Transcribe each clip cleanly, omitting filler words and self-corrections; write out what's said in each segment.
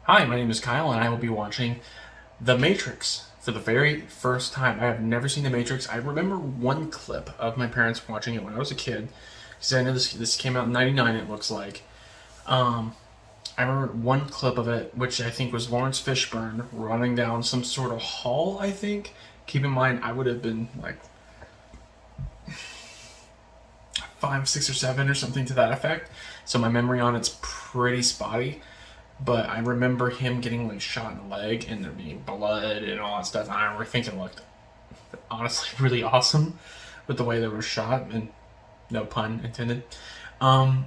Hi, my name is Kyle, and I will be watching The Matrix for the very first time. I have never seen The Matrix. I remember one clip of my parents watching it when I was a kid, because I know this came out in '99. It looks like. Um, I remember one clip of it, which I think was Lawrence Fishburne running down some sort of hall. I think. Keep in mind, I would have been like 5, 6, or 7, or something to that effect. So my memory on it's pretty spotty. But I remember him getting like shot in the leg and there being blood and all that stuff. And I remember thinking it looked honestly really awesome with the way they were shot, and no pun intended. Um,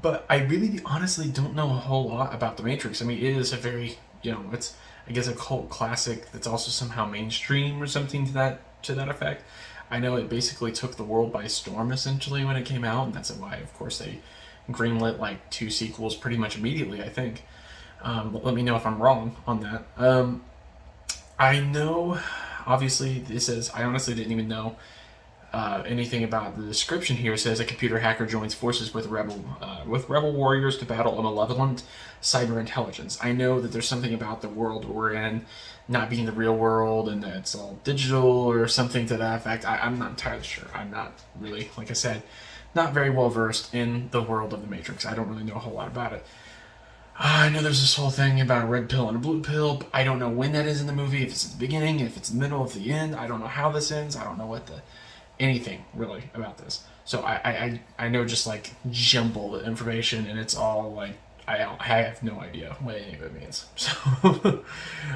but I really honestly don't know a whole lot about The Matrix. I mean, it is a very, it's, I guess, a cult classic that's also somehow mainstream or something to that effect. I know it basically took the world by storm essentially when it came out, and that's why, of course, they greenlit like 2 sequels pretty much immediately, I think. Let me know if I'm wrong on that. I know, obviously, this is, I honestly didn't even know anything about the description here. It says a computer hacker joins forces with rebel warriors to battle a malevolent cyber intelligence. I know that there's something about the world we're in not being the real world and that it's all digital or something to that effect. I'm not entirely sure. I'm not really, like I said, not very well versed in the world of the Matrix. I don't really know a whole lot about it. I know there's this whole thing about a red pill and a blue pill, but I don't know when that is in the movie, if it's at the beginning, if it's the middle, of the end. I don't know how this ends. I don't know anything really about this. So I know just like jumbled information, and it's all like I have no idea what any of it means. So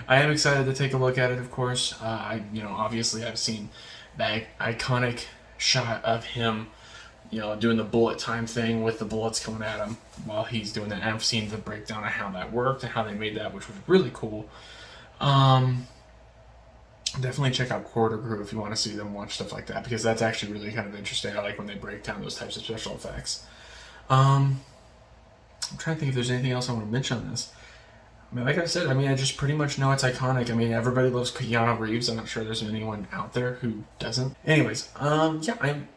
I am excited to take a look at it. Of course, obviously I've seen that iconic shot of him, doing the bullet time thing with the bullets coming at him while he's doing that. And I've seen the breakdown of how that worked and how they made that, which was really cool. Definitely check out Quarter Crew if you want to see them watch stuff like that, because that's actually really kind of interesting. I like when they break down those types of special effects. I'm trying to think if there's anything else I want to mention on this. I mean, like I said, I just pretty much know it's iconic. I mean, everybody loves Keanu Reeves. I'm not sure there's anyone out there who doesn't. Anyways, yeah, I'm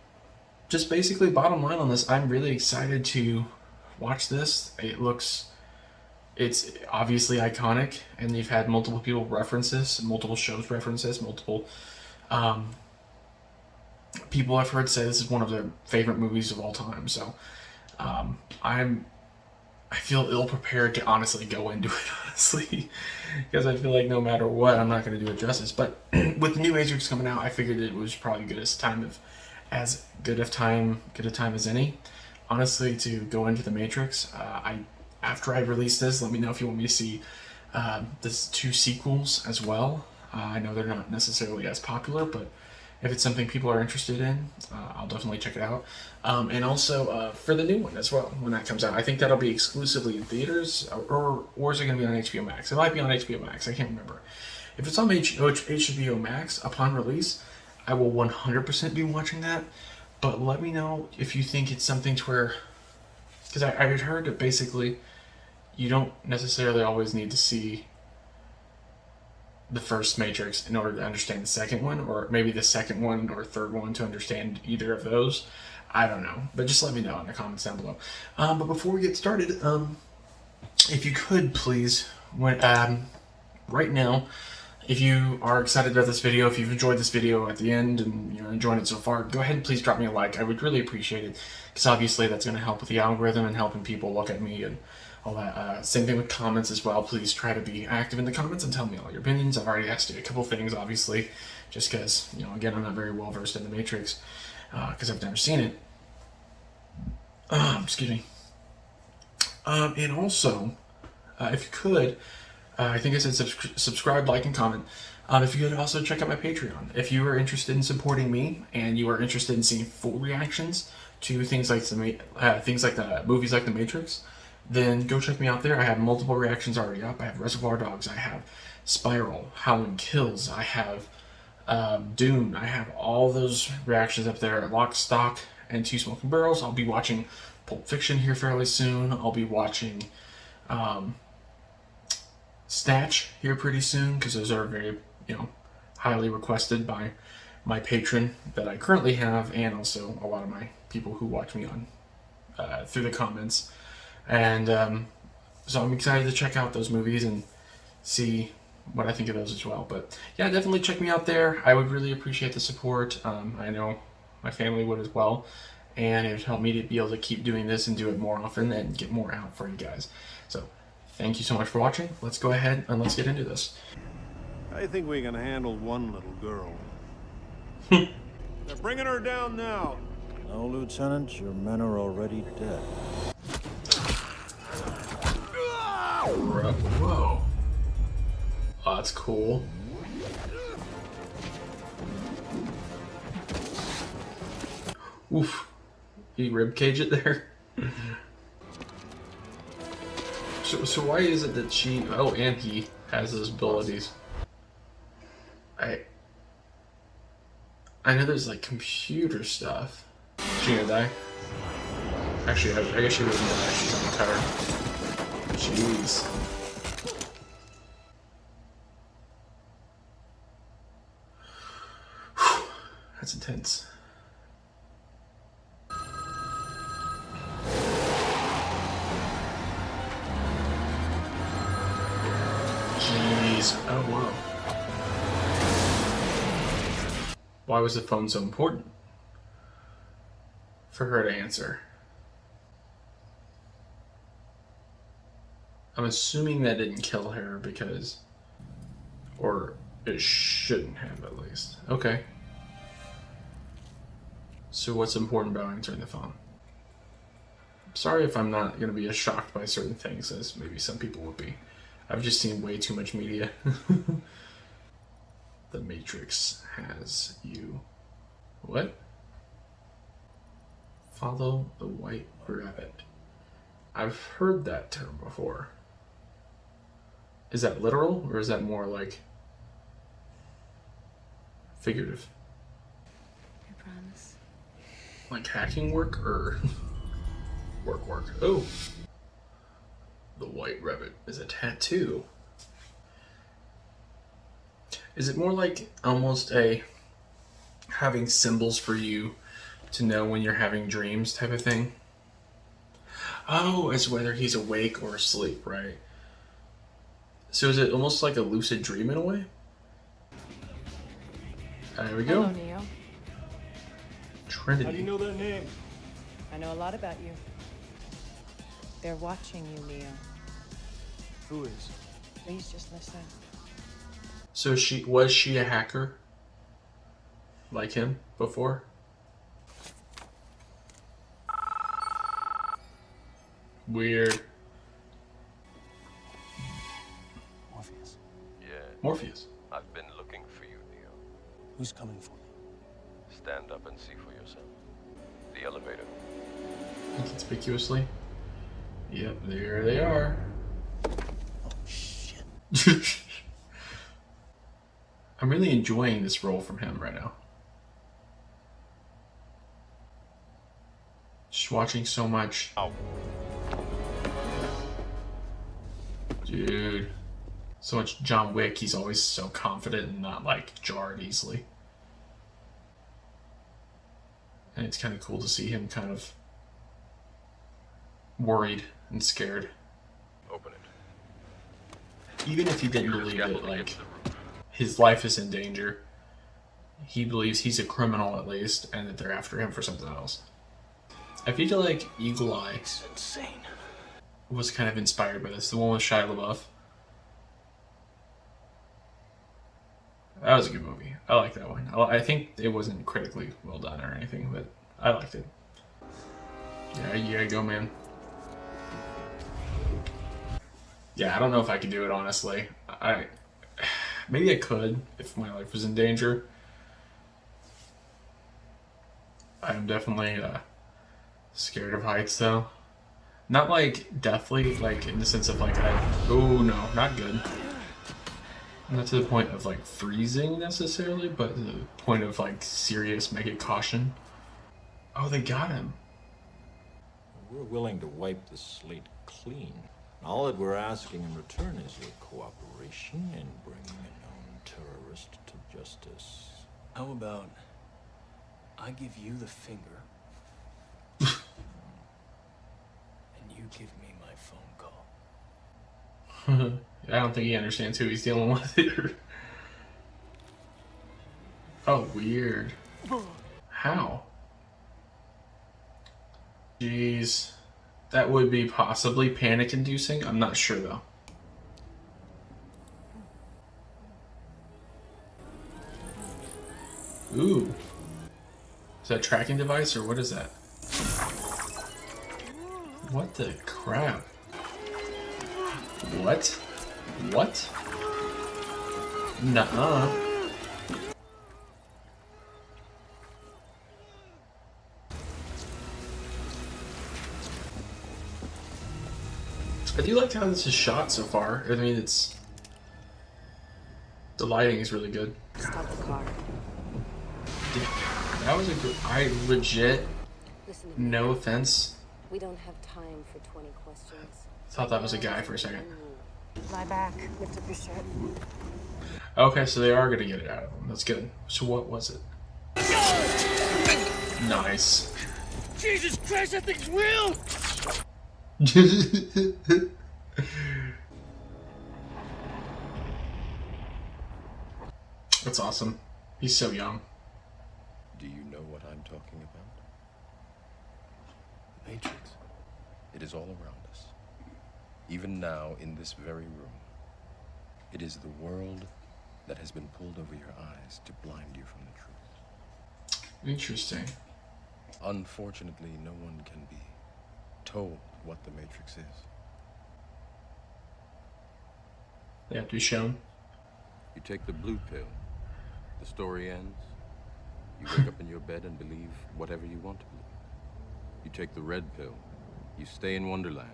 just basically bottom line on this. I'm really excited to watch this. It's obviously iconic, and they've had multiple people references, multiple shows references, multiple people I've heard say this is one of their favorite movies of all time. So I feel ill prepared to honestly go into it, honestly, because I feel like no matter what, I'm not going to do it justice. But with the new Matrix coming out, I figured it was probably as good a time as any, honestly, to go into the Matrix. After I release this, let me know if you want me to see this 2 sequels as well. I know they're not necessarily as popular, but if it's something people are interested in, I'll definitely check it out. And also for the new one as well, when that comes out. I think that'll be exclusively in theaters, or is it going to be on HBO Max? It might be on HBO Max. I can't remember. If it's on HBO Max upon release, I will 100% be watching that. But let me know if you think it's something to where, because I had heard that basically you don't necessarily always need to see the first Matrix in order to understand the second one, or maybe the second one or third one to understand either of those. I don't know, but just let me know in the comments down below. But before we get started, if you could please, right now, if you are excited about this video, if you've enjoyed this video at the end and you're enjoying it so far, go ahead and please drop me a like. I would really appreciate it, because obviously that's going to help with the algorithm and helping people look at me and all that. Same thing with comments as well. Please try to be active in the comments and tell me all your opinions. I've already asked you a couple things, obviously, just because, again, I'm not very well versed in the Matrix, because I've never seen it. Excuse me. And also, if you could, I think I said subscribe, like, and comment. If you could also check out my Patreon. If you are interested in supporting me and you are interested in seeing full reactions to things like the movies like The Matrix, then go check me out there. I have multiple reactions already up. I have Reservoir Dogs. I have Spiral, Howling Kills. I have Dune. I have all those reactions up there. Lock, Stock, and Two Smoking Barrels. I'll be watching Pulp Fiction here fairly soon. I'll be watching Snatch here pretty soon, because those are very, highly requested by my patron that I currently have, and also a lot of my people who watch me on through the comments. And So I'm excited to check out those movies and see what I think of those as well. But yeah, definitely check me out there. I would really appreciate the support. I know my family would as well. And it would help me to be able to keep doing this and do it more often and get more out for you guys. So thank you so much for watching. Let's go ahead and let's get into this. I think we can handle one little girl. They're bringing her down now. No, Lieutenant, your men are already dead. Whoa. Oh, that's cool. Oof. He ribcage it there. So why is it that she... Oh, and he has his abilities. I know there's like computer stuff. Is she gonna die? Actually, I guess she doesn't die. She's on the tower. Jeez. Whew. That's intense. Jeez. Oh, wow. Why was the phone so important for her to answer? I'm assuming that didn't kill her because... Or it shouldn't have, at least. Okay. So what's important about answering the phone? Sorry if I'm not going to be as shocked by certain things as maybe some people would be. I've just seen way too much media. The Matrix has you. What? Follow the white rabbit. I've heard that term before. Is that literal, or is that more like figurative? I promise. Like hacking work, or work? Oh. The white rabbit is a tattoo. Is it more like almost a having symbols for you to know when you're having dreams type of thing? Oh, it's whether he's awake or asleep, right? So is it almost like a lucid dream in a way? There we go. Hello, Neo. Trinity. How do you know their name? I know a lot about you. They're watching you, Neo. Who is? Please just listen. So was she a hacker? Like him before? Weird. Morpheus. Yeah, Morpheus. I've been looking for you, Neo. Who's coming for me? Stand up and see for yourself. The elevator. Inconspicuously. Yep, there they are. Oh, shit. I'm really enjoying this role from him right now. Just watching so much. Ow. Dude. So much John Wick. He's always so confident and not like jarred easily. And it's kind of cool to see him kind of worried and scared. Open it. Even if he didn't believe it, like, his life is in danger. He believes he's a criminal at least, and that they're after him for something else. I feel like Eagle Eye It's insane. was kind of inspired by this. The one with Shia LaBeouf. That was a good movie. I like that one. I think it wasn't critically well done or anything, but I liked it. Yeah, you gotta go, man. Yeah, I don't know if I could do it, honestly. Maybe I could if my life was in danger. I'm definitely scared of heights, though. Not like deathly, like in the sense of like oh no, not good. Not to the point of like freezing necessarily, but the point of like serious mega caution. Oh, they got him. We're willing to wipe the slate clean. All that we're asking in return is your cooperation in bringing a known terrorist to justice. How about I give you the finger and you give me my phone call? I don't think he understands who he's dealing with here. Oh, weird. How? Jeez. That would be possibly panic-inducing. I'm not sure, though. Ooh. Is that a tracking device, or what is that? What the crap? What? What? Nuh-uh. I do like how this is shot so far. I mean, it's... The lighting is really good. Stop the car. That was a good... I legit, Listen to me. no offense, We don't have time for 20 questions. thought that was a guy for a second. Lie back. Lift up your shirt. Okay, so they are gonna get it out of him. That's good. So what was it? Nice. Jesus Christ, that thing's real! That's awesome. He's so young. Do you know what I'm talking about? Matrix. It is all around us. Even now, in this very room. It is the world that has been pulled over your eyes to blind you from the truth. Interesting. Unfortunately, no one can be told what the Matrix is. They have to be shown. You take the blue pill, the story ends. You wake up in your bed and believe whatever you want to believe. You take the red pill, you stay in Wonderland,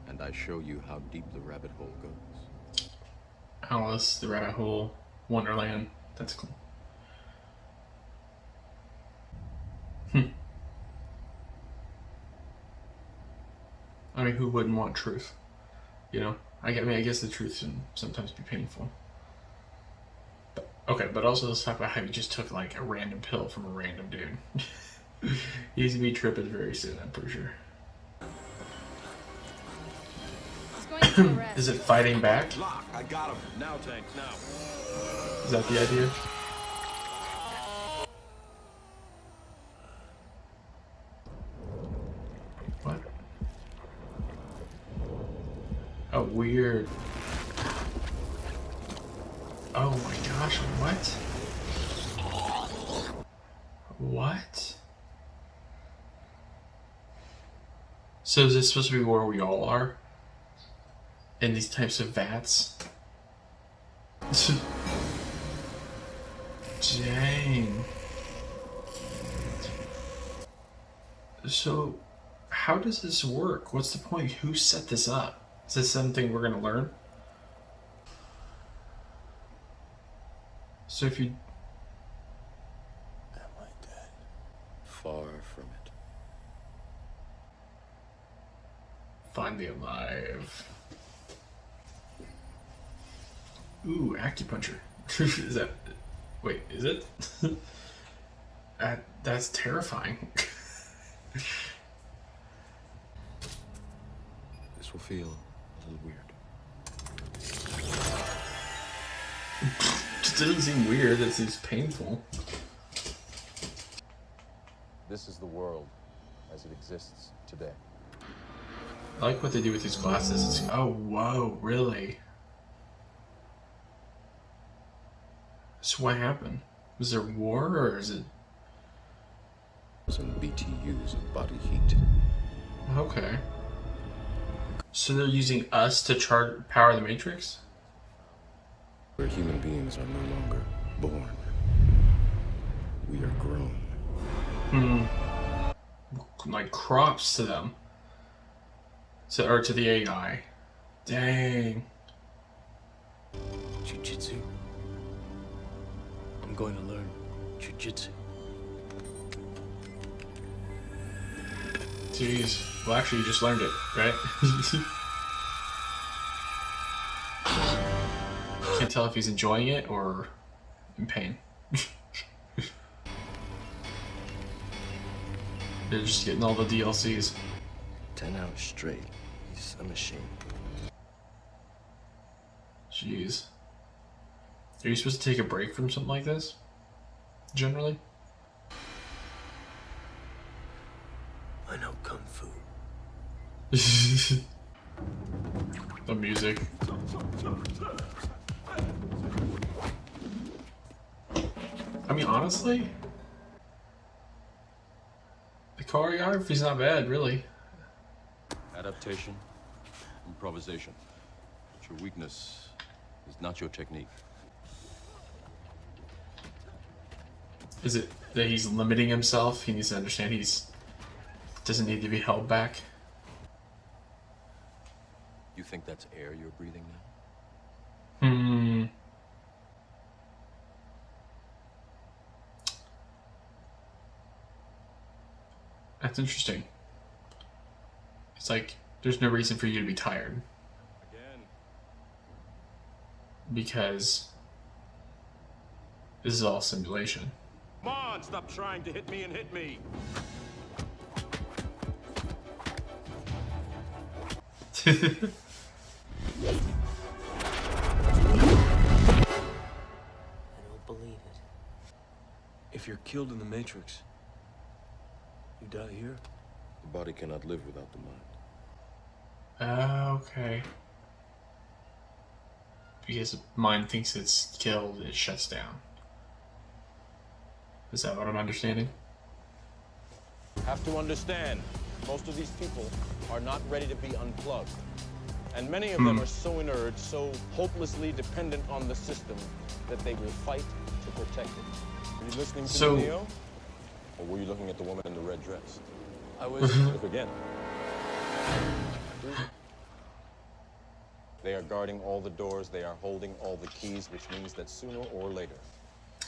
and I show you how deep the rabbit hole goes. Alice, the Rabbit Hole, Wonderland. That's cool. I mean, who wouldn't want truth? You know? I guess the truth can sometimes be painful. But, okay, but also let's talk about how he just took, like, a random pill from a random dude. He's gonna be tripping very soon, I'm pretty sure. He's going to arrest. Is it fighting back? Lock, I got him. Now, Tank, now. Is that the idea? What? Oh, weird. Oh my gosh, what? What? So is this supposed to be where we all are? In these types of vats? Dang. So, how does this work? What's the point? Who set this up? Is this something we're gonna learn? So if you... Am I dead? Far from it. Find the alive. Ooh, acupuncture. Is that... Wait, is it? That's terrifying. This will feel a little weird. It doesn't seem weird, it seems painful. This is the world as it exists today. I like what they do with these glasses. It's, oh, whoa, really? So what happened? Was there war, or is it... Some BTUs of body heat. Okay. So they're using us to power the Matrix? Where human beings are no longer born. We are grown. Like crops to them. Or to the AI. Dang. Jiu-jitsu. I'm going to learn jiu-jitsu. Jeez. Well, actually, you just learned it, right? Can't tell if he's enjoying it or in pain. They're just getting all the DLCs. 10 hours straight. He's a machine. Jeez. Are you supposed to take a break from something like this? Generally? I know kung fu. The music. I mean, honestly, the choreography's not bad, really. Adaptation, improvisation. But your weakness is not your technique. Is it that he's limiting himself? He needs to understand he's doesn't need to be held back. You think that's air you're breathing now? Hmm. That's interesting. It's like there's no reason for you to be tired Again. because this is all simulation. Come on, stop trying to hit me and hit me. I don't believe it. If you're killed in the Matrix, you die here? The body cannot live without the mind. Okay. Because the mind thinks it's killed, it shuts down. Is that what I'm understanding? Have to understand, most of these people are not ready to be unplugged. And many of them are so inert, so hopelessly dependent on the system that they will fight to protect it. Were you listening to So- me, Neo? Or were you looking at the woman in the red dress? I was. Look again. They are guarding all the doors, they are holding all the keys, which means that sooner or later.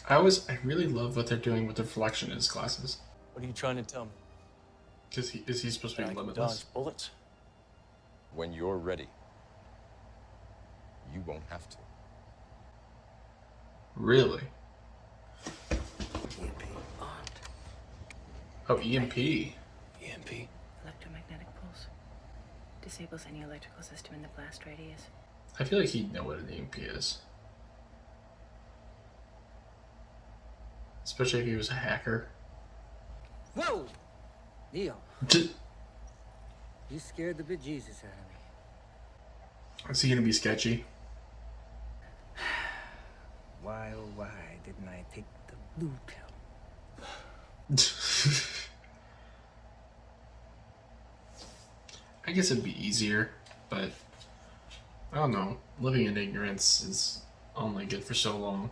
I really love what they're doing with the reflection in his glasses. What are you trying to tell me? Because is he supposed to That be I can limitless? dodge bullets? When you're ready, you won't have to. Really? EMP on. Oh, EMP. EMP? Electromagnetic pulse. Disables any electrical system in the blast radius. I feel like he'd know what an EMP is. Especially if he was a hacker. Whoa! Neo, Is you scared the bejesus out of me. he gonna be sketchy? Why, oh why didn't I take the blue pill? I guess it'd be easier, but I don't know. Living in ignorance is only good for so long.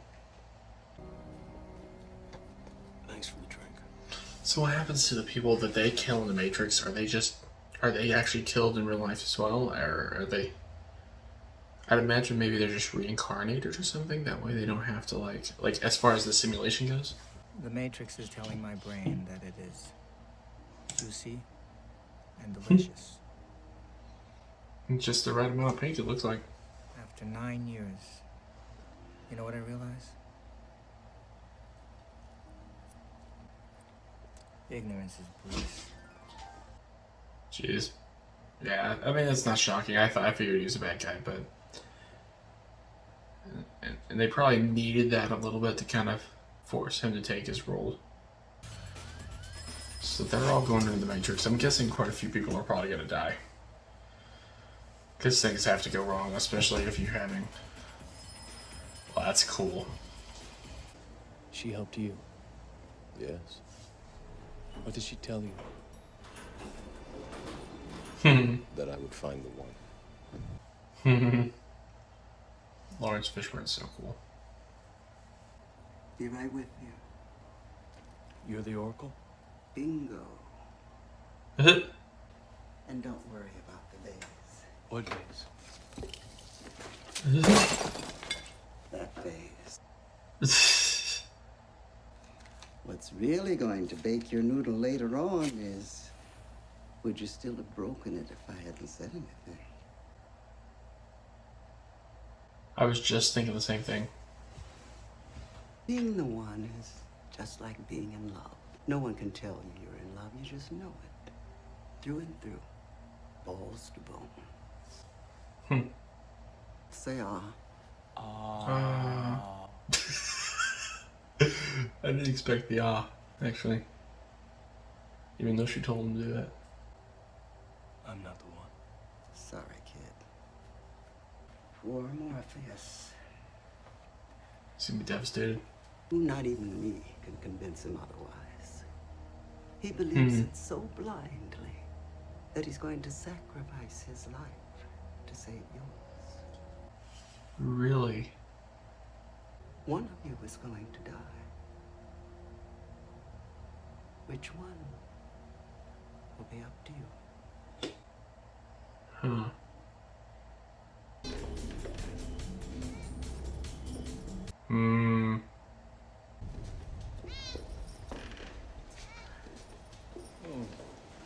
Thanks for the drink. So what happens to the people that they kill in the Matrix? Are they actually killed in real life as well? Or are they... I'd imagine maybe they're just reincarnated or something. That way they don't have to like as far as the simulation goes. The Matrix is telling my brain that it is juicy and delicious. Just the right amount of pink, it looks like. After 9 years, you know what I realize? Ignorance is bliss. Jeez. Yeah, I mean, that's not shocking. I figured he was a bad guy, but... And they probably needed that a little bit to kind of force him to take his role. So they're all going into the Matrix. I'm guessing quite a few people are probably going to die. Because things have to go wrong, especially if you're having... Well, that's cool. She helped you. Yes. What did she tell you? That I would find the one. Lawrence Fishburne's so cool. Be right with you. You're the Oracle? Bingo. And don't worry about the days. What days? That phase. What's really going to bake your noodle later on is, would you still have broken it if I hadn't said anything? I was just thinking the same thing. Being the one is just like being in love. No one can tell you you're in love, you just know it. Through and through. Balls to bone. Say ah, I didn't expect the actually. Even though she told him to do it. I'm not the one. Sorry, kid. Poor Morpheus. Seemed to be devastated. Not even me can convince him otherwise. He believes it so blindly that he's going to sacrifice his life to save yours. Really? One of you is going to die. Which one will be up to you. Huh. Hmm.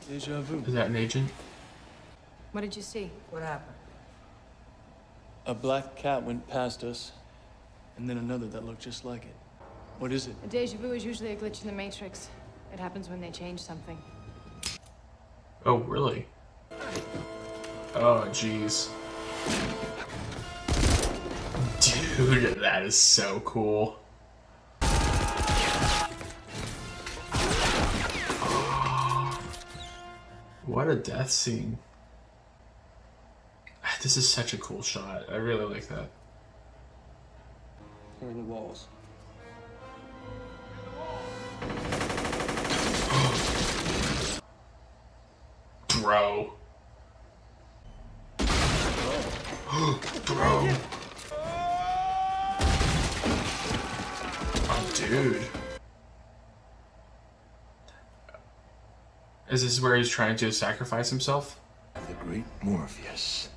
Deja vu. Is that an agent? What did you see? What happened? A black cat went past us, and then another that looked just like it. What is it? A deja vu is usually a glitch in the Matrix. It happens when they change something. Oh, really? Oh, jeez. Dude, that is so cool. What a death scene. This is such a cool shot. I really like that. Where are the walls? Bro. Bro. Oh, dude. Is this where he's trying to sacrifice himself? The great Morpheus.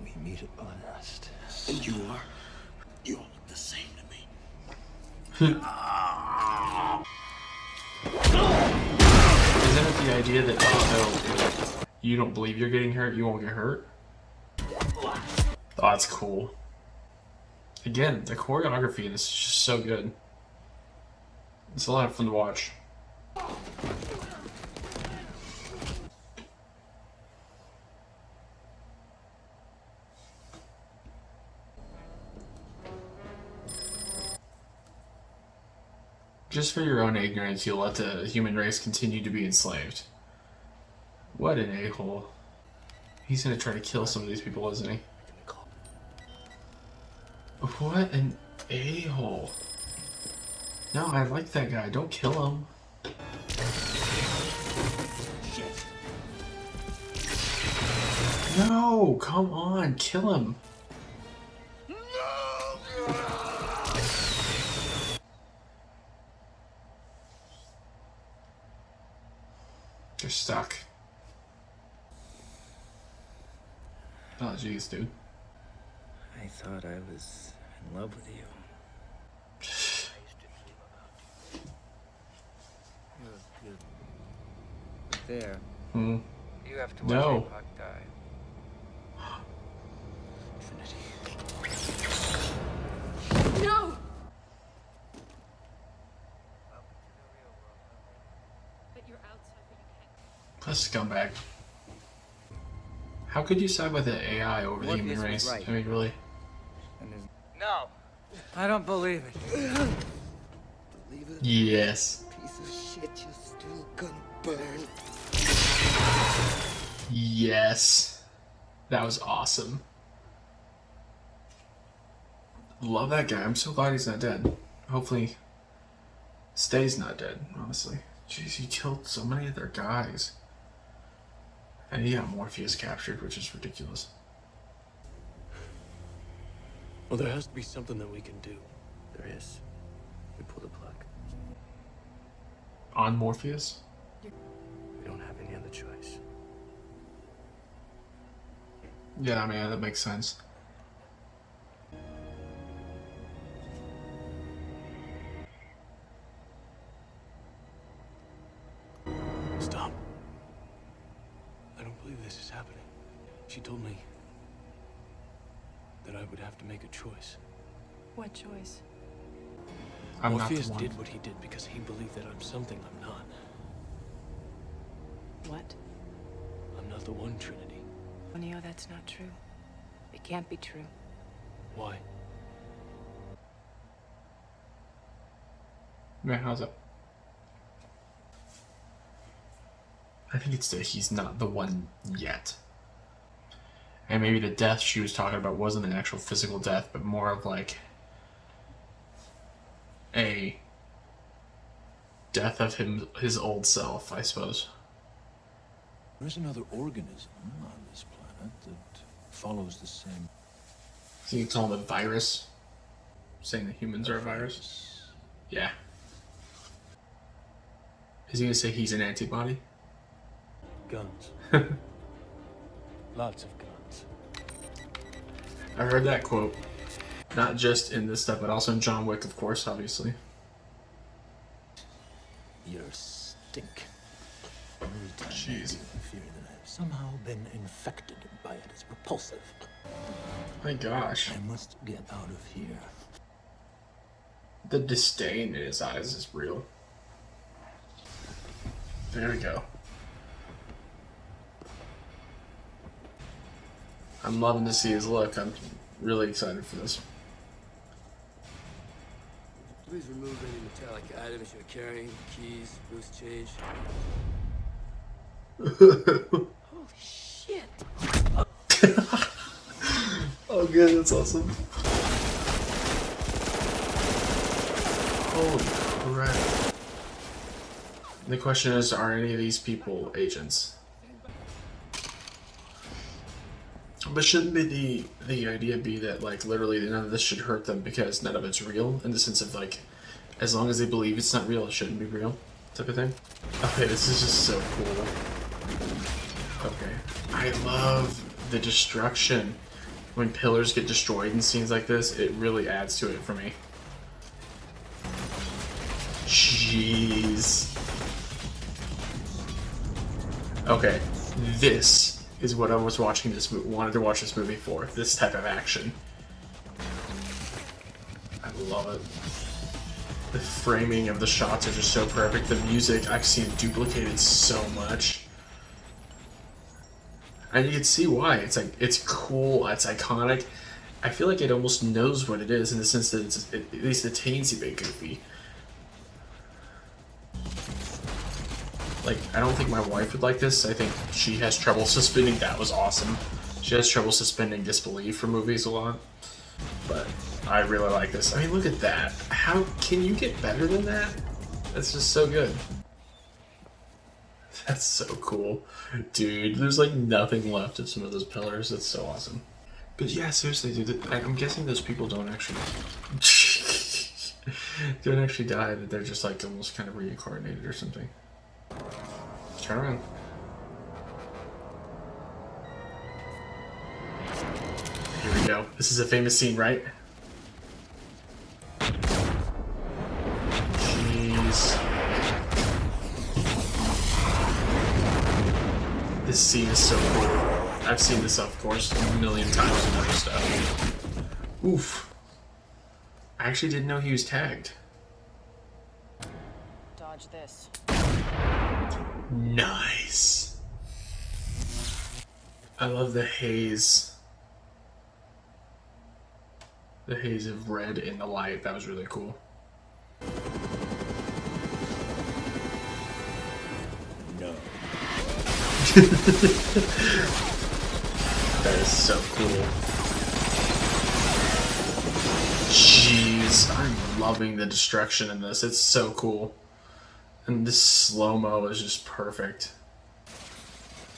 We meet at last. And you are? You all look the same to me. Isn't it the idea that if you don't believe you're getting hurt, you won't get hurt? Oh, that's cool. Again, the choreography in this is just so good. It's a lot of fun to watch. Just for your own ignorance, you'll let the human race continue to be enslaved. What an a-hole. He's gonna try to kill some of these people, isn't he? What an a-hole. No, I like that guy. Don't kill him. No, come on, kill him. They're stuck. Oh, jeez, dude. I thought I was in love with you. You're there. Hmm. You have to watch No. Apoc die. No! But you're outside, but you can't. Plus scumbag. How could you side with the AI over the human Morpheus was race? right. I mean, really? No! I don't believe it. Believe it? Yes. Piece of shit, you're still gonna burn. Yes. That was awesome. Love that guy. I'm so glad he's not dead. Hopefully stays not dead, honestly. Jeez, he killed so many of their guys. And he got Morpheus captured, which is ridiculous. Well, there has to be something that we can do. There is. We pull the plug. On Morpheus? We don't have any other choice. Yeah, I mean, that makes sense. Stop. I don't believe this is happening. She told me that I would have to make a choice. What choice? I'm not the Morpheus one. did what he did because he believed that I'm something I'm not. What? I'm not the one, Trinity. Neo, that's not true. It can't be true. Why? Yeah, how's that? I think it's that he's not the one yet. And maybe the death she was talking about wasn't an actual physical death, but more of like a death of his old self, I suppose. There's another organism on this planet that follows the same. So you call him a virus? Saying that humans are a virus? Yeah. Is he gonna say he's an antibody? Guns. Lots of guns. I heard that quote. Not just in this stuff, but also in John Wick, of course, obviously. You stink. Every time I fear that I've somehow been infected by it. It's repulsive. My gosh. I must get out of here. The disdain in his eyes is real. There we go. I'm loving to see his look. I'm really excited for this. Please remove any metallic items you're carrying, keys, loose change. Holy shit! Oh, good, that's awesome. Holy crap. The question is, are any of these people agents? But shouldn't be the idea be that, like, literally none of this should hurt them because none of it's real, in the sense of, like, as long as they believe it's not real, it shouldn't be real, type of thing? Okay, this is just so cool. Okay. I love the destruction. When pillars get destroyed in scenes like this, it really adds to it for me. Jeez. Okay, this is what I was watching this movie, wanted to watch this movie for. This type of action. I love it. The framing of the shots are just so perfect. The music, I've seen it duplicated so much. And you can see why. It's like, it's cool, it's iconic. I feel like it almost knows what it is in the sense that it's at least a teensy bit goofy. Like, I don't think my wife would like this. I think she has trouble suspending. That was awesome. She has trouble suspending disbelief for movies a lot. But I really like this. I mean, look at that. How can you get better than that? That's just so good. That's so cool. Dude, there's like nothing left of some of those pillars. That's so awesome. But yeah, seriously, dude, I'm guessing those people don't actually don't actually die, that they're just like almost kind of reincarnated or something. Turn around. Here we go. This is a famous scene, right? Jeez. This scene is so cool. I've seen this, of course, a million times in other stuff. Oof. I actually didn't know he was tagged. Dodge this. Nice. I love the haze. The haze of red in the light. That was really cool. No. That is so cool. Jeez, I'm loving the destruction in this. It's so cool. And this slow-mo is just perfect.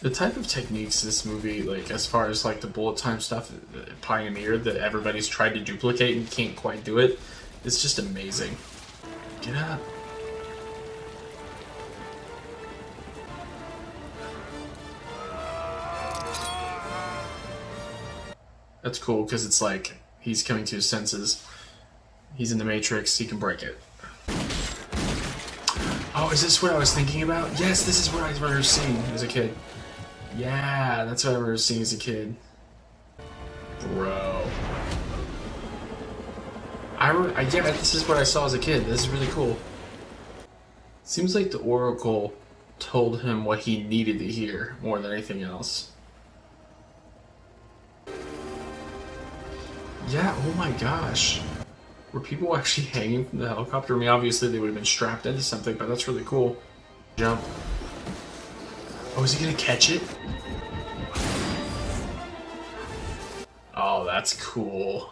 The type of techniques this movie, like as far as like the bullet time stuff, pioneered that everybody's tried to duplicate and can't quite do it, it's just amazing. Get up. That's cool because it's like he's coming to his senses. He's in the Matrix, he can break it. Oh, is this what I was thinking about? Yes, this is what I remember seeing as a kid. Yeah, that's what I remember seeing as a kid. Bro. Yeah, this is what I saw as a kid. This is really cool. Seems like the Oracle told him what he needed to hear more than anything else. Yeah, oh my gosh. Were people actually hanging from the helicopter? I mean, obviously they would have been strapped into something, but that's really cool. Jump. Oh, is he gonna catch it? Oh, that's cool.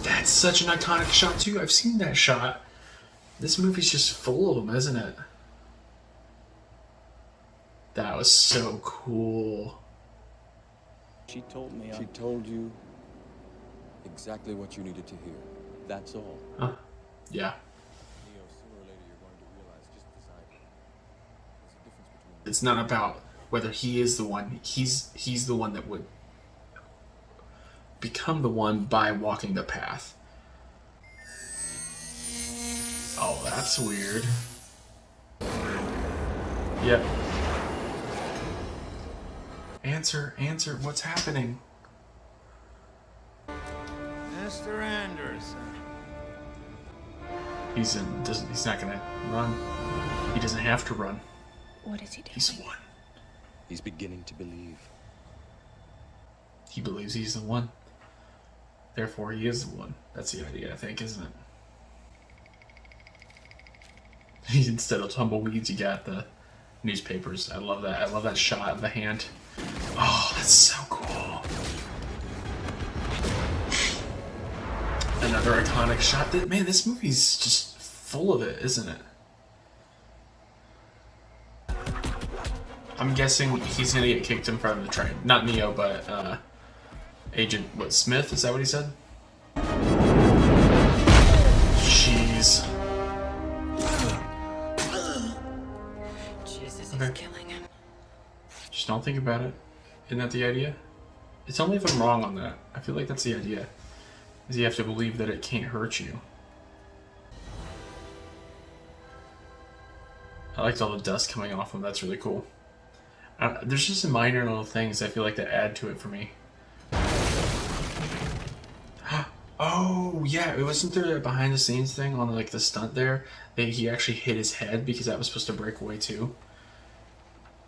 That's such an iconic shot too. I've seen that shot. This movie's just full of them, isn't it? That was so cool. She told me. She told you exactly what you needed to hear. That's all. Huh. Yeah. Neo, sooner or later you're going to realize just beside you. There's a difference between It's not about whether he is the one. He's the one that would become the one by walking the path. Oh, that's weird. Yep. Answer, what's happening? Mr. Anderson. He's not gonna run. He doesn't have to run. What is he doing? He's one. He's beginning to believe. He believes he's the one. Therefore, he is the one. That's the idea, I think, isn't it? Instead of tumbleweeds, you got the newspapers. I love that. I love that shot of the hand. Oh, that's so cool. Another iconic shot. Man, this movie's just full of it, isn't it? I'm guessing he's gonna get kicked in front of the train. Not Neo, but Agent Smith? Is that what he said? Jeez. Jesus, Okay. he's killing him. Just don't think about it. Isn't that the idea? It's only if I'm wrong on that. I feel like that's the idea. Is you have to believe that it can't hurt you. I liked all the dust coming off him. That's really cool. There's just some minor little things I feel like that add to it for me. Oh yeah, it wasn't there a behind the scenes thing on like the stunt there that he actually hit his head because that was supposed to break away too.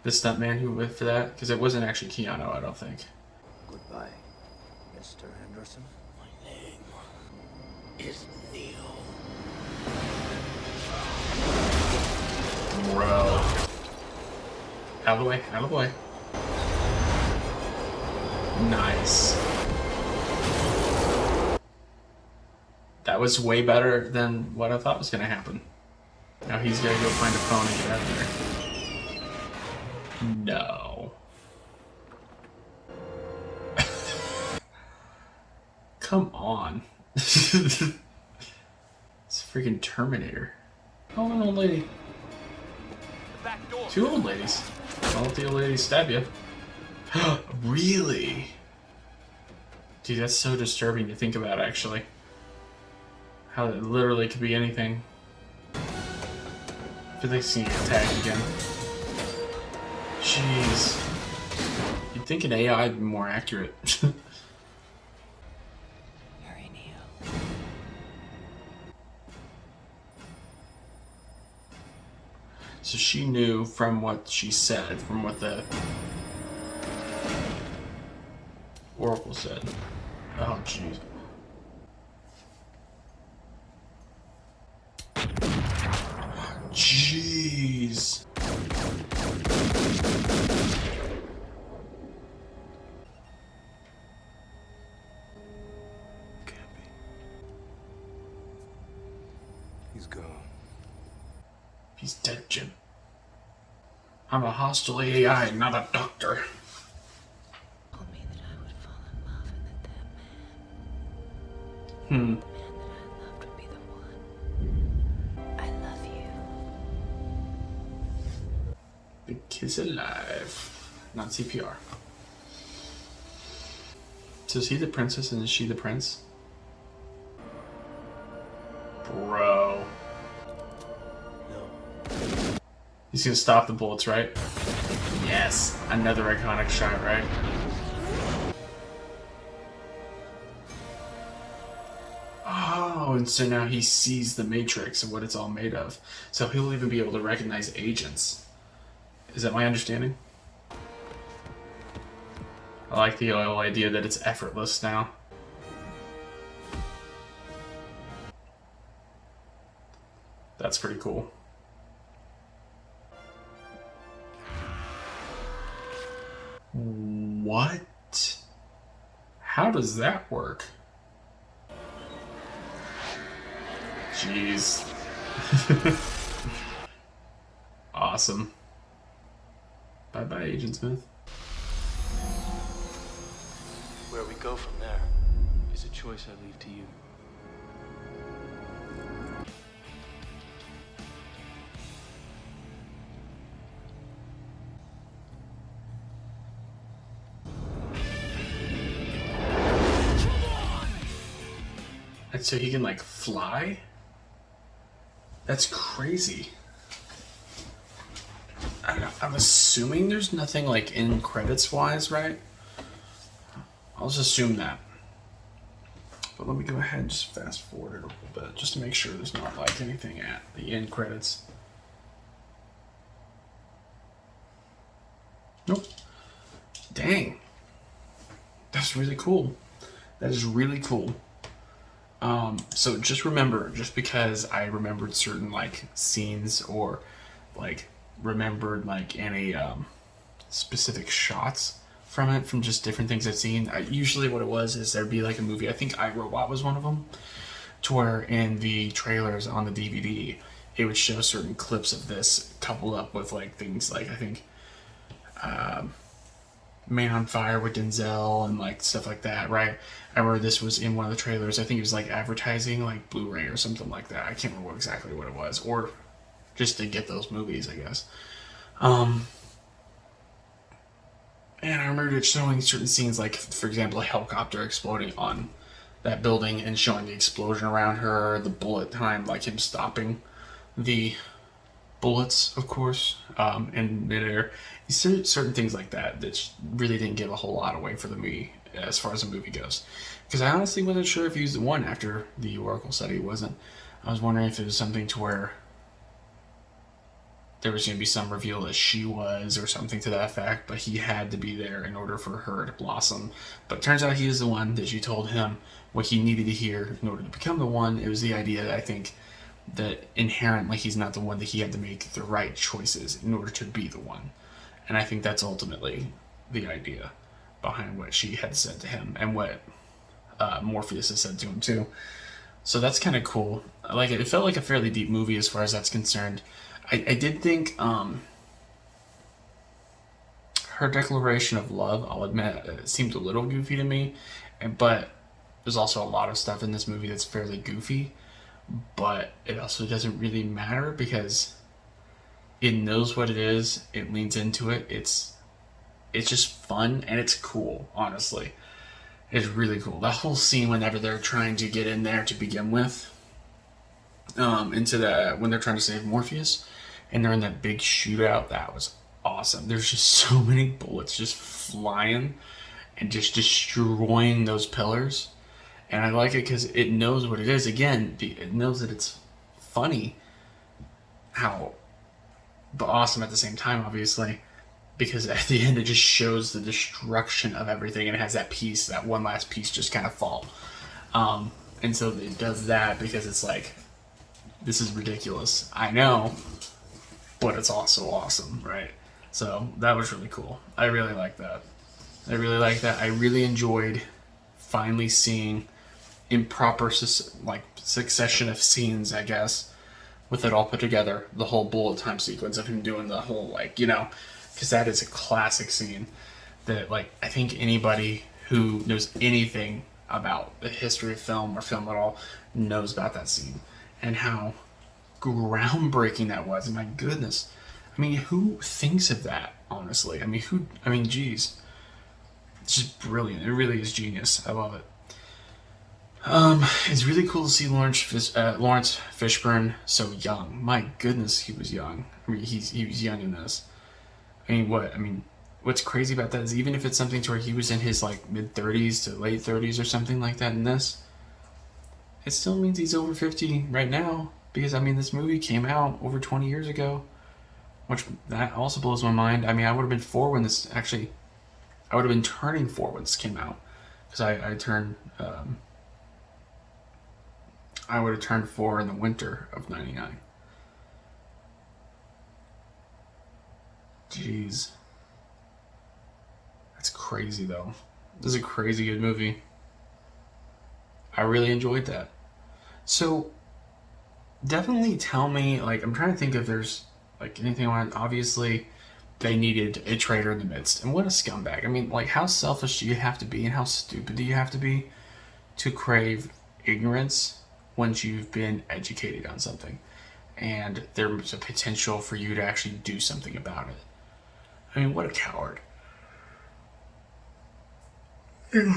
The stuntman who went for that, because it wasn't actually Keanu, I don't think. Goodbye, Mr. Anderson. My name is Neo. Bro. Out of the way, out of the way. Nice. That was way better than what I thought was going to happen. Now he's got to go find a phone and get out of there. No. Come on. It's freaking Terminator. Oh, an old lady. Back door. Two old ladies. Don't let the old lady stab you. Really? Dude, that's so disturbing to think about, actually. How it literally could be anything. I feel like he's gonna get tagged again. Jeez. You'd think an AI would be more accurate. Hurry, Neo. So she knew from what she said, from what the Oracle said. Oh, jeez. Jeez. Can't be. He's gone. He's dead, Jim. I'm a hostile AI, not a doctor. Told me that I would fall in love and that that Hmm. man that I loved would be the one. I love you. The kid's alive. Not CPR. So is he the princess and is she the prince? Bro. No. He's gonna stop the bullets, right? Yes. Another iconic shot, right? Oh, and so now he sees the Matrix and what it's all made of. So he'll even be able to recognize agents. Is that my understanding? I like the whole idea that it's effortless now. That's pretty cool. What? How does that work? Jeez. Awesome. Bye-bye, Agent Smith. Where we go from there is a choice I leave to you. And so he can, like, fly? That's crazy. I'm assuming there's nothing, like, in credits-wise, right? I'll just assume that. But let me go ahead and just fast forward it a little bit, just to make sure there's not, like, anything at the end credits. Nope. Dang. That's really cool. That is really cool. So just remember, just because I remembered certain, like, scenes or, like, remembered, like, any specific shots from it, from just different things I've seen. Usually what it was is there'd be, like, a movie, I think I, Robot was one of them, to where in the trailers on the DVD, it would show certain clips of this coupled up with, like, things like, I think, Man on Fire with Denzel and, like, stuff like that, right? I remember this was in one of the trailers. I think it was, like, advertising, like, Blu-ray or something like that. I can't remember exactly what it was. Or just to get those movies, I guess. And I remember it showing certain scenes, like, for example, a helicopter exploding on that building and showing the explosion around her, the bullet time, like him stopping the bullets, of course, in midair. Certain things like that that really didn't give a whole lot away for the movie as far as the movie goes. Because I honestly wasn't sure if he was the one after the Oracle study wasn't. I was wondering if it was something to where there was going to be some reveal that she was or something to that effect, but he had to be there in order for her to blossom. But it turns out he is the one, that she told him what he needed to hear in order to become the one. It was the idea that I think that inherently he's not the one, that he had to make the right choices in order to be the one. And I think that's ultimately the idea behind what she had said to him and what Morpheus has said to him too. So that's kind of cool. I like it. It felt like a fairly deep movie as far as that's concerned. I did think her declaration of love, I'll admit, it seemed a little goofy to me, but there's also a lot of stuff in this movie that's fairly goofy, but it also doesn't really matter because it knows what it is, it leans into it, it's just fun and it's cool, honestly. It's really cool. That whole scene whenever they're trying to get in there to begin with, into that, when they're trying to save Morpheus and they're in that big shootout, that was awesome. There's just so many bullets just flying and just destroying those pillars, and I like it because it knows what it is. Again, it knows that it's funny, but awesome at the same time, obviously, because at the end it just shows the destruction of everything, and it has that piece, that one last piece just kind of fall, and so it does that because it's like, this is ridiculous, I know, but it's also awesome, right? So that was really cool. I really like that. I really enjoyed finally seeing improper succession of scenes, I guess, with it all put together. The whole bullet time sequence of him doing the whole, like, you know, because that is a classic scene that, like, I think anybody who knows anything about the history of film or film at all knows about that scene and how groundbreaking that was. My goodness. I mean, who thinks of that, honestly? Geez. It's just brilliant. It really is genius. I love it. It's really cool to see Lawrence Fishburne so young. My goodness, he was young. I mean, he was young in this. What's crazy about that is even if it's something to where he was in his, like, mid-30s to late 30s or something like that in this, it still means he's over 50 right now. Because, this movie came out over 20 years ago. Which, that also blows my mind. I would have been 4 when this, actually, I would have been turning 4 when this came out, because I turned I would have turned 4 in the winter of '99. Jeez, that's crazy though. This is a crazy good movie. I really enjoyed that. So definitely tell me, like, I'm trying to think if there's like anything on it. Obviously they needed a traitor in the midst, and what a scumbag. I mean, like, how selfish do you have to be and how stupid do you have to be to crave ignorance once you've been educated on something and there's a potential for you to actually do something about it? I mean, what a coward. It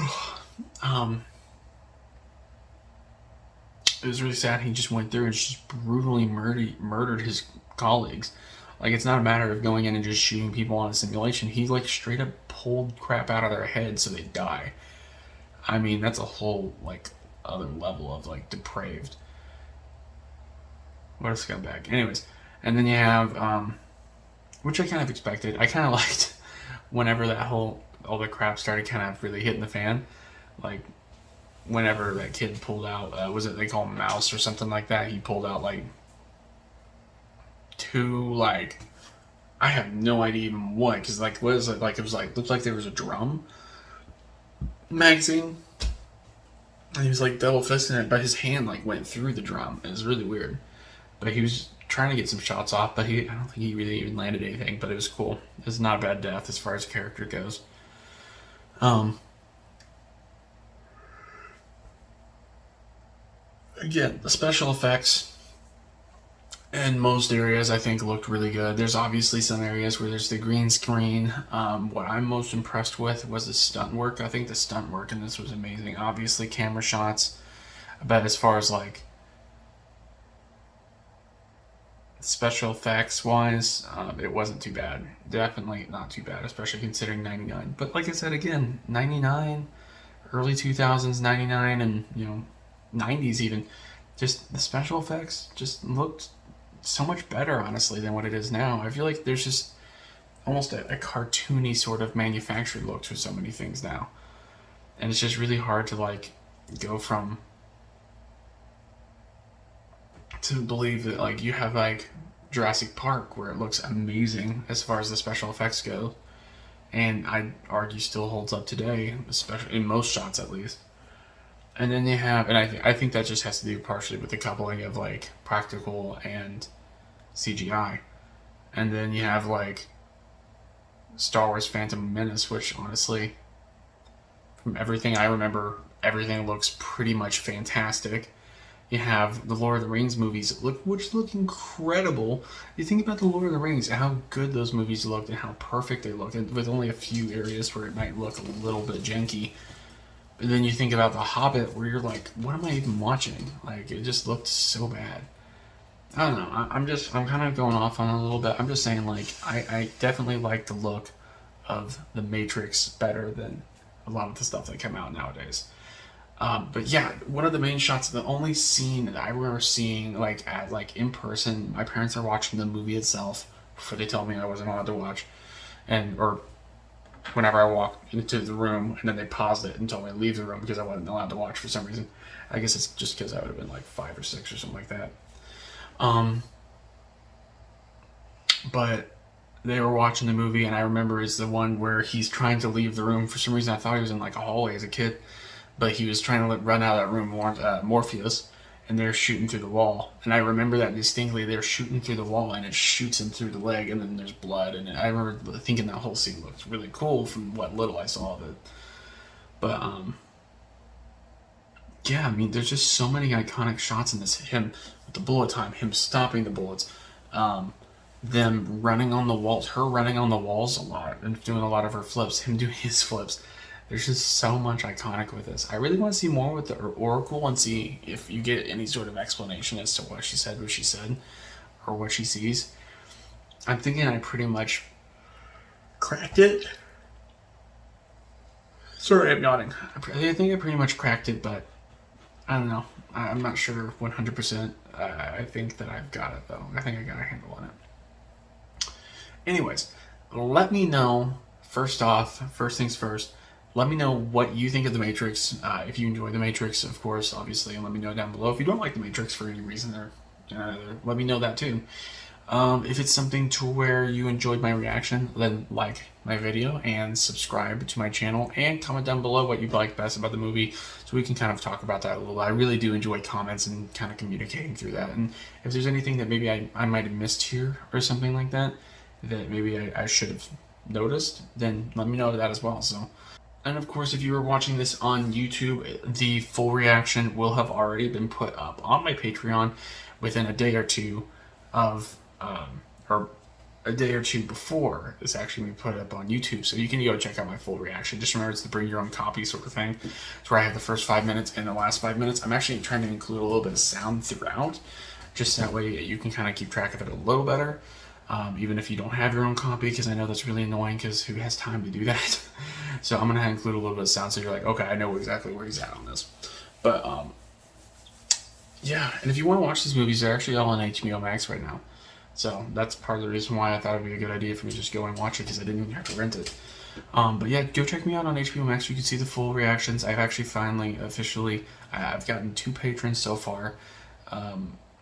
was really sad. He just went through and just brutally murdered his colleagues. Like, it's not a matter of going in and just shooting people on a simulation. He, like, straight up pulled crap out of their head so they die. I mean, that's a whole, like, other level of, like, depraved. What a scumbag. Anyways, and then you have, which I kind of expected. I kind of liked whenever all the crap started kind of really hitting the fan. Like, whenever that kid pulled out, was it, they call him Mouse or something like that? He pulled out, like, 2, like, I have no idea even what, because, like, what is it, like, it was, like, looked like there was a drum magazine, and he was, like, double fisting it, but his hand, like, went through the drum. It was really weird, but he was trying to get some shots off, but I don't think he really even landed anything, but it was cool. It was not a bad death as far as character goes. Again, the special effects in most areas I think looked really good. There's obviously some areas where there's the green screen. What I'm most impressed with was the stunt work. I think the stunt work in this was amazing. Obviously camera shots, but as far as like special effects wise, it wasn't too bad. Definitely not too bad, especially considering '99. But like I said, again, '99, early 2000s, '99, and 90s even, just the special effects just looked so much better, honestly, than what it is now. I feel like there's just almost a cartoony sort of manufactured look to so many things now, and it's just really hard to like go from to believe that like you have like Jurassic Park where it looks amazing as far as the special effects go, and I'd argue still holds up today, especially in most shots at least. And then you have, and I think that just has to do partially with the coupling of like practical and CGI. And then you have like Star Wars Phantom Menace, which honestly, from everything I remember, everything looks pretty much fantastic. You have the Lord of the Rings movies, which look incredible. You think about the Lord of the Rings, how good those movies looked and how perfect they looked, and with only a few areas where it might look a little bit janky. And then you think about The Hobbit, where you're like, what am I even watching? Like, it just looked so bad. I don't know. I'm kind of going off on it a little bit. I'm just saying, like, I definitely like the look of The Matrix better than a lot of the stuff that come out nowadays. But yeah, one of the main shots, the only scene that I remember seeing, like, at, like, in person, my parents are watching the movie itself before they told me I wasn't allowed to watch. Or whenever I walked into the room, and then they paused it and told me to leave the room because I wasn't allowed to watch for some reason. I guess it's just because I would have been like 5 or 6 or something like that. But they were watching the movie, and I remember it's the one where he's trying to leave the room. For some reason, I thought he was in like a hallway as a kid, but he was trying to run out of that room, Morpheus, and they're shooting through the wall. And I remember that distinctly. They're shooting through the wall, and it shoots him through the leg, and then there's blood. And I remember thinking that whole scene looked really cool from what little I saw of it. But yeah, I mean, there's just so many iconic shots in this. Him with the bullet time, him stopping the bullets, them running on the walls, her running on the walls a lot and doing a lot of her flips, him doing his flips. There's just so much iconic with this. I really want to see more with the Oracle and see if you get any sort of explanation as to what she said, or what she sees. I'm thinking I pretty much cracked it. Sorry, I'm yawning. I think I pretty much cracked it, but I don't know. I'm not sure 100%. I think that I've got it, though. I think I got a handle on it. Anyways, let me know first off, first things first, let me know what you think of The Matrix. If you enjoy The Matrix, of course, obviously, and let me know down below. If you don't like The Matrix for any reason or another, let me know that too. If it's something to where you enjoyed my reaction, then like my video and subscribe to my channel and comment down below what you like best about the movie so we can kind of talk about that a little bit. I really do enjoy comments and kind of communicating through that. And if there's anything that maybe I might have missed here or something like that, that maybe I should have noticed, then let me know that as well. So, and of course, if you were watching this on YouTube, the full reaction will have already been put up on my Patreon within a day or two of, or a day or two before this actually we put it up on YouTube. So you can go check out my full reaction. Just remember, it's the bring your own copy sort of thing. It's where I have the first 5 minutes and the last 5 minutes. I'm actually trying to include a little bit of sound throughout, just that way you can kind of keep track of it a little better. Even if you don't have your own copy, because I know that's really annoying, because who has time to do that? So I'm going to include a little bit of sound so you're like, okay, I know exactly where he's at on this. But, yeah, and if you want to watch these movies, they're actually all on HBO MAX right now. So that's part of the reason why I thought it would be a good idea for me to just go and watch it, because I didn't even have to rent it. But yeah, go check me out on HBO MAX. You can see the full reactions. I've actually finally, officially, I've gotten 2 patrons so far.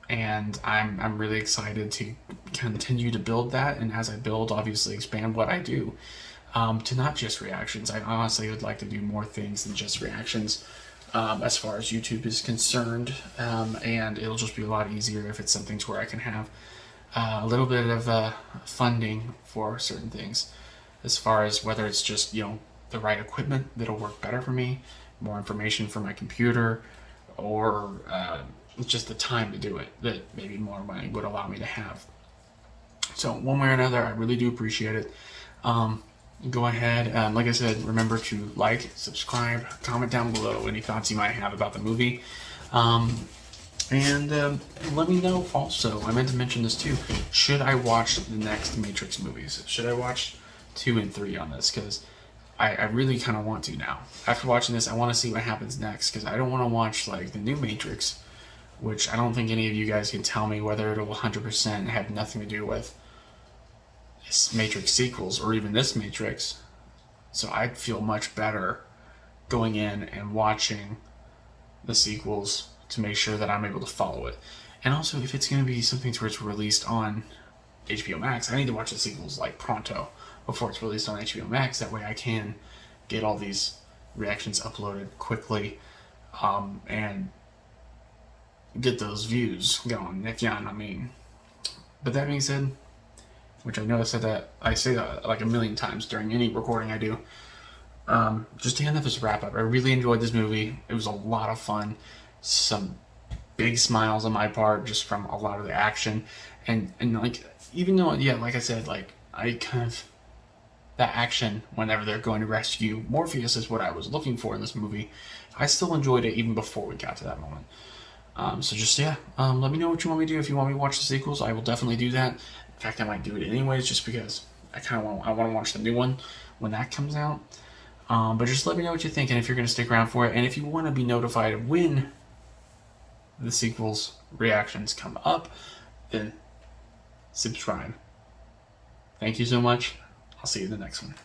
And I'm really excited to continue to build that, and as I build, obviously expand what I do to not just reactions. I honestly would like to do more things than just reactions as far as YouTube is concerned, and it'll just be a lot easier if it's something to where I can have a little bit of funding for certain things, as far as whether it's just, you know, the right equipment that'll work better for me, more information for my computer, or just the time to do it that maybe more money would allow me to have. So one way or another, I really do appreciate it. Go ahead, like I said, remember to like, subscribe, comment down below any thoughts you might have about the movie. And let me know also, I meant to mention this too, should I watch the next Matrix movies? Should I watch 2 and 3 on this? Because I really kind of want to now. After watching this, I want to see what happens next, because I don't want to watch like the new Matrix, which I don't think any of you guys can tell me whether it'll 100% have nothing to do with this Matrix sequels or even this Matrix. So I'd feel much better going in and watching the sequels to make sure that I'm able to follow it. And also, if it's going to be something to where it's released on HBO Max, I need to watch the sequels like pronto before it's released on HBO Max. That way I can get all these reactions uploaded quickly and get those views going, if you know what I mean. But that being said, which I know I say that like a million times during any recording I do, just to end up this wrap up, I really enjoyed this movie. It was a lot of fun. Some big smiles on my part just from a lot of the action, and like, even though, yeah, like I said, like I kind of, that action whenever they're going to rescue Morpheus is what I was looking for in this movie. I still enjoyed it even before we got to that moment. So just, yeah, let me know what you want me to do. If you want me to watch the sequels, I will definitely do that. In fact, I might do it anyways, just because I want to watch the new one when that comes out. But just let me know what you think, and if you're going to stick around for it, and if you want to be notified when the sequels reactions come up, then subscribe. Thank you so much. I'll see you in the next one.